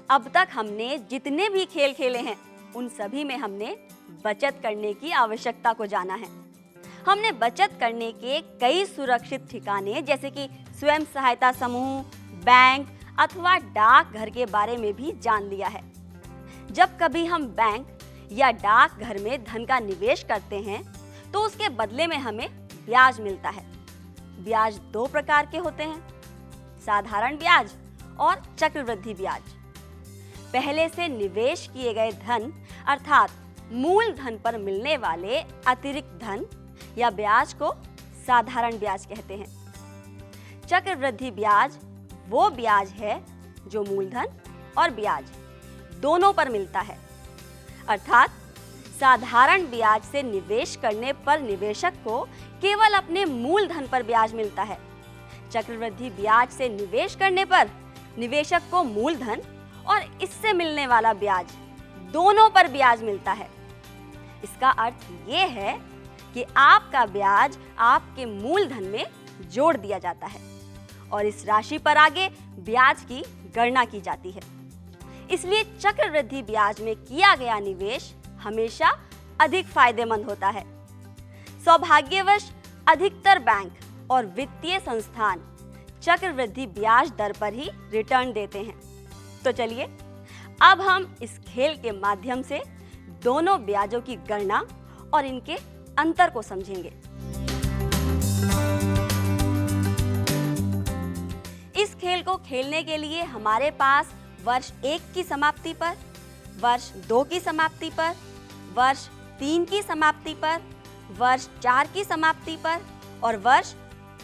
अब तक हमने जितने भी खेल खेले हैं उन सभी में हमने बचत करने की आवश्यकता को जाना है। हमने बचत करने के कई सुरक्षित ठिकाने जैसे कि स्वयं सहायता समूह, बैंक अथवा डाकघर के बारे में भी जान लिया है। जब कभी हम बैंक या डाकघर में धन का निवेश करते हैं तो उसके बदले में हमें ब्याज मिलता है। ब्याज दो प्रकार के होते हैं, साधारण ब्याज और चक्रवृद्धि ब्याज। पहले से निवेश किए गए धन अर्थात मूल धन पर मिलने वाले अतिरिक्त धन या ब्याज को साधारण ब्याज कहते हैं। चक्रवृद्धि ब्याज वो ब्याज है जो मूलधन और ब्याज दोनों पर मिलता है, अर्थात साधारण ब्याज से निवेश करने पर निवेशक को केवल अपने मूलधन पर ब्याज मिलता है। चक्रवृद्धि ब्याज से निवेश करने पर निवेशक को मूलधन और इससे मिलने वाला ब्याज दोनों पर ब्याज मिलता है। इसका अर्थ ये है कि आपका ब्याज आपके मूलधन में जोड़ दिया जाता है और इस राशि पर आगे ब्याज की गणना की जाती है। इसलिए चक्रवृद्धि ब्याज में किया गया निवेश हमेशा अधिक फायदेमंद होता है। सौभाग्यवश अधिकतर बैंक और वित्तीय संस्थान चक्रवृद्धि ब्याज दर पर ही रिटर्न देते हैं। तो चलिए अब हम इस खेल के माध्यम से दोनों ब्याजों की गणना और इनके अंतर को समझेंगे। इस खेल को खेलने के लिए हमारे पास वर्ष 1 की समाप्ति पर, वर्ष 2 की समाप्ति पर, वर्ष 3 की समाप्ति पर, वर्ष 4 की समाप्ति पर और वर्ष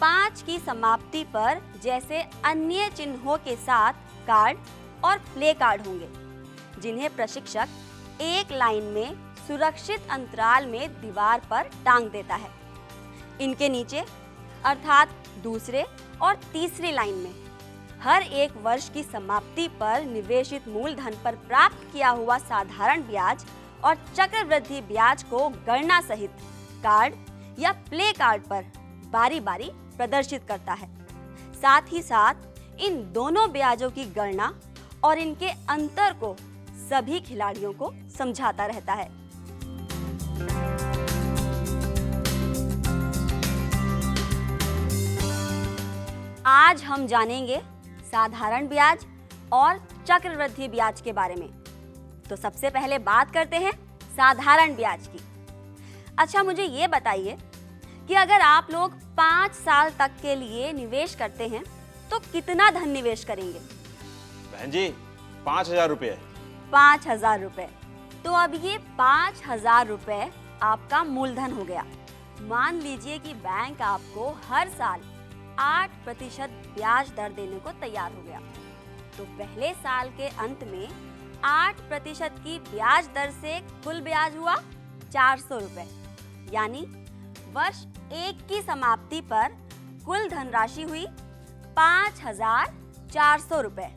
5 की समाप्ति पर जैसे अन्य चिन्हों के साथ कार्ड और प्ले कार्ड होंगे, जिन्हें प्रशिक्षक एक लाइन में सुरक्षित अंतराल में दीवार पर टांग देता है। इनके नीचे अर्थात दूसरे और तीसरी लाइन में हर एक वर्ष की समाप्ति पर निवेशित मूलधन पर प्राप्त किया हुआ साधारण ब्याज और चक्रवृद्धि ब्याज को गणना सहित कार्ड या प्ले कार्ड पर बारी-बारी प्रदर्शित करता है। साथ ही साथ इन दोनों ब्याजों की गणना और इनके अंतर को सभी खिलाड़ियों को समझाता रहता है। आज हम जानेंगे साधारण ब्याज और चक्रवृद्धि ब्याज के बारे में। तो सबसे पहले बात करते हैं साधारण ब्याज की। अच्छा, मुझे ये बताइए कि अगर आप लोग 5 साल तक के लिए निवेश करते हैं तो कितना धन निवेश करेंगे? बहन जी 5,000 रुपये। 5,000 रुपये। तो अब ये 5,000 रुपये आपका मूलधन हो गया। मान लीजिए कि बैंक आपको हर साल 8% ब्याज दर देने को तैयार हो गया, तो पहले साल के अंत में 8% की ब्याज दर से कुल ब्याज हुआ 400 रुपये। यानी वर्ष 1 की समाप्ति पर कुल धनराशि हुई 5,400 रुपये।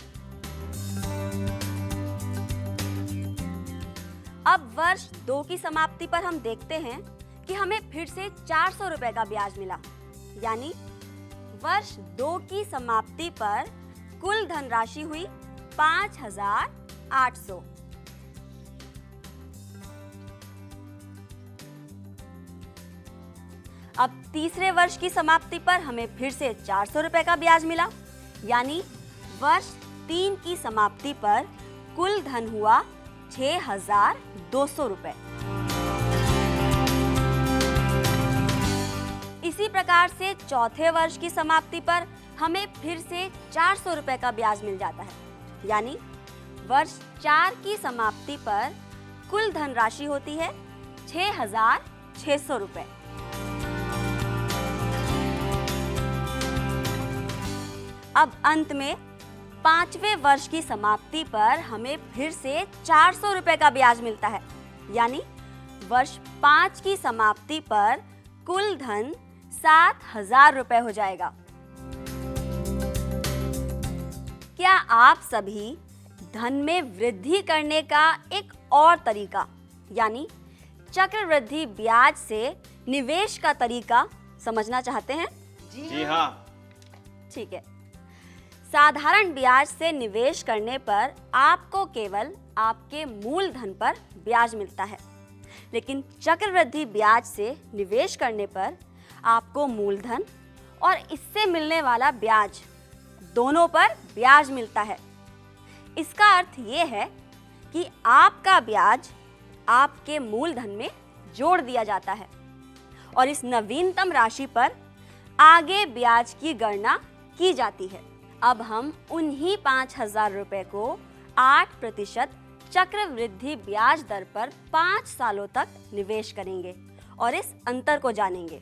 अब वर्ष 2 की समाप्ति पर हम देखते हैं कि हमें फिर से 400 रुपये का ब्याज मिला। यानी वर्ष 2 की समाप्ति पर कुल धनराशि हुई 5,800। अब तीसरे वर्ष की समाप्ति पर हमें फिर से 400 रुपये का ब्याज मिला। यानी वर्ष 3 की समाप्ति पर कुल धन हुआ 6,200 रुपये। इसी प्रकार से चौथे वर्ष की समाप्ति पर हमें फिर से 400 रुपये का ब्याज मिल जाता है। यानी वर्ष 4 की समाप्ति पर कुल धनराशि होती है 6,600 रुपये। अब अंत में 5वें वर्ष की समाप्ति पर हमें फिर से 400 रुपये का ब्याज मिलता है। यानी वर्ष 5 की समाप्ति पर कुल धन 7,000 रुपये हो जाएगा। क्या आप सभी धन में वृद्धि करने का एक और तरीका यानी चक्रवृद्धि ब्याज से निवेश का तरीका समझना चाहते हैं? जी हाँ। ठीक है। साधारण ब्याज से निवेश करने पर आपको केवल आपके मूलधन पर ब्याज मिलता है, लेकिन चक्रवृद्धि ब्याज से निवेश करने पर आपको मूलधन और इससे मिलने वाला ब्याज दोनों पर ब्याज मिलता है। इसका अर्थ ये है कि आपका ब्याज आपके मूलधन में जोड़ दिया जाता है और इस नवीनतम राशि पर आगे ब्याज की गणना की जाती है। अब हम उन्हीं 5,000 रुपए को 8% चक्रवृद्धि ब्याज दर पर 5 सालों तक निवेश करेंगे और इस अंतर को जानेंगे।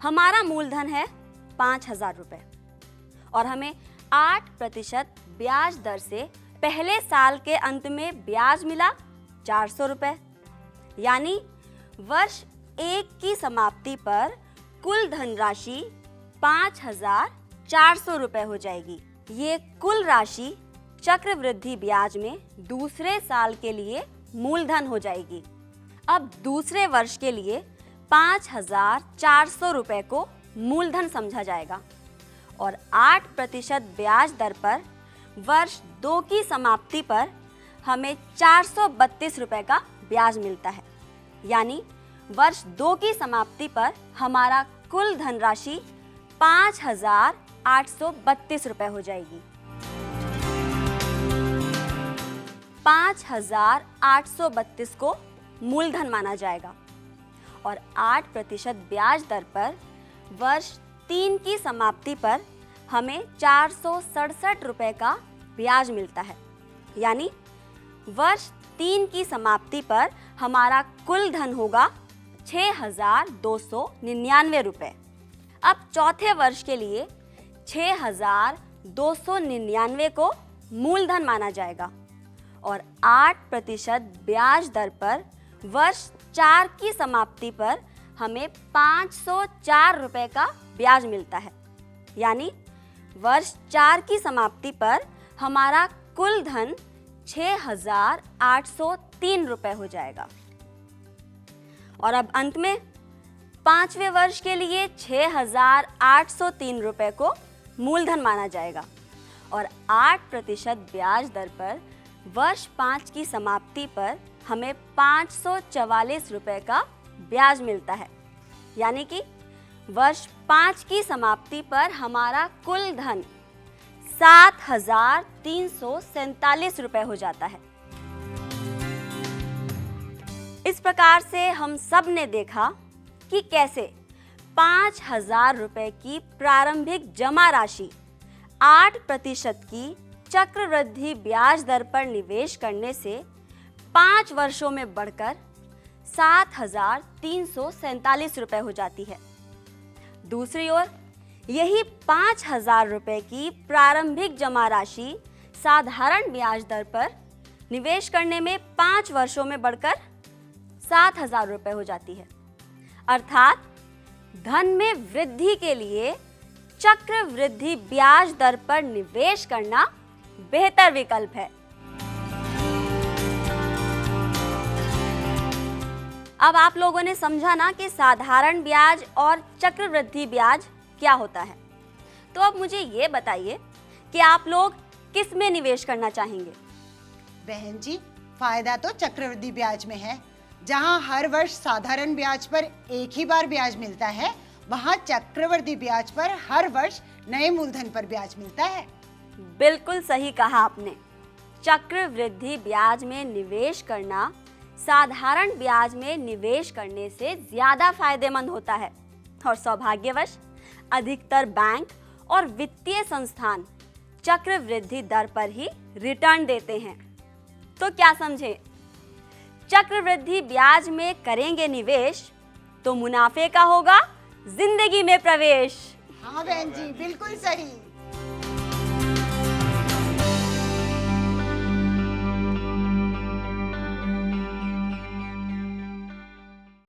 हमारा मूलधन है 5,000 रुपए और हमें 8% ब्याज दर से पहले साल के अंत में ब्याज मिला 400 रुपए, यानी वर्ष 1 की समाप्ति पर कुल धनराशि 5,400 रुपए हो जाएगी। ये कुल राशि चक्रवृद्धि ब्याज में दूसरे साल के लिए मूलधन हो जाएगी। अब दूसरे वर्ष के लिए 5,400 रुपए को मूलधन समझा जाएगा और 8% ब्याज दर पर वर्ष 2 की समाप्ति पर हमें 432 रुपए का ब्याज मिलता है, यानी वर्ष 2 की समाप्ति पर हमारा कुल धनराशि 5,832 रुपए हो जाएगी। 5,832 को मूलधन माना जाएगा और 8% ब्याज दर पर वर्ष 3 की समाप्ति पर हमें 467 रुपए का ब्याज मिलता है, यानी वर्ष 3 की समाप्ति पर हमारा कुल धन होगा 6,299 रुपए। अब चौथे वर्ष के लिए 6,299 को मूलधन माना जाएगा और 8% ब्याज दर पर वर्ष 4 की समाप्ति पर हमें 504 रुपए का ब्याज मिलता है, यानी वर्ष 4 की समाप्ति पर हमारा कुल धन 6,803 रुपए हो जाएगा। और अब अंत में 5वें वर्ष के लिए 6,803 रुपए को मूलधन माना जाएगा और 8% ब्याज दर पर वर्ष 5 की समाप्ति पर हमें 544 रुपए का ब्याज मिलता है, यानी कि वर्ष 5 की समाप्ति पर हमारा कुल धन 7,347 रुपए हो जाता है। इस प्रकार से हम सब ने देखा कि कैसे 5,000 रुपए की प्रारंभिक जमा राशि 8% की चक्रवृद्धि ब्याज दर पर निवेश करने से 5 वर्षों में बढ़कर 7,347 रुपए हो जाती है। दूसरी ओर यही 5,000 रुपए की प्रारंभिक जमा राशि साधारण ब्याज दर पर निवेश करने में 5 वर्षों में बढ़कर 7,000 रुपए हो जाती है। अर्थात धन में वृद्धि के लिए चक्रवृद्धि ब्याज दर पर निवेश करना बेहतर विकल्प है। अब आप लोगों ने समझा ना कि साधारण ब्याज और चक्रवृद्धि ब्याज क्या होता है। तो अब मुझे ये बताइए कि आप लोग किस में निवेश करना चाहेंगे? बहन जी, फायदा तो चक्रवृद्धि ब्याज में है। जहां हर वर्ष साधारण ब्याज पर एक ही बार ब्याज मिलता है, वहां चक्रवृद्धि ब्याज पर हर वर्ष नए मूलधन पर ब्याज मिलता है। बिल्कुल सही कहा आपने। चक्रवृद्धि ब्याज में निवेश करना साधारण ब्याज में निवेश करने से ज्यादा फायदेमंद होता है और सौभाग्यवश अधिकतर बैंक और वित्तीय संस्थान चक्रवृद्धि दर पर ही रिटर्न देते हैं। तो क्या समझे? चक्रवृद्धि ब्याज में करेंगे निवेश तो मुनाफे का होगा जिंदगी में प्रवेश। हाँ बहन जी, बिल्कुल सही।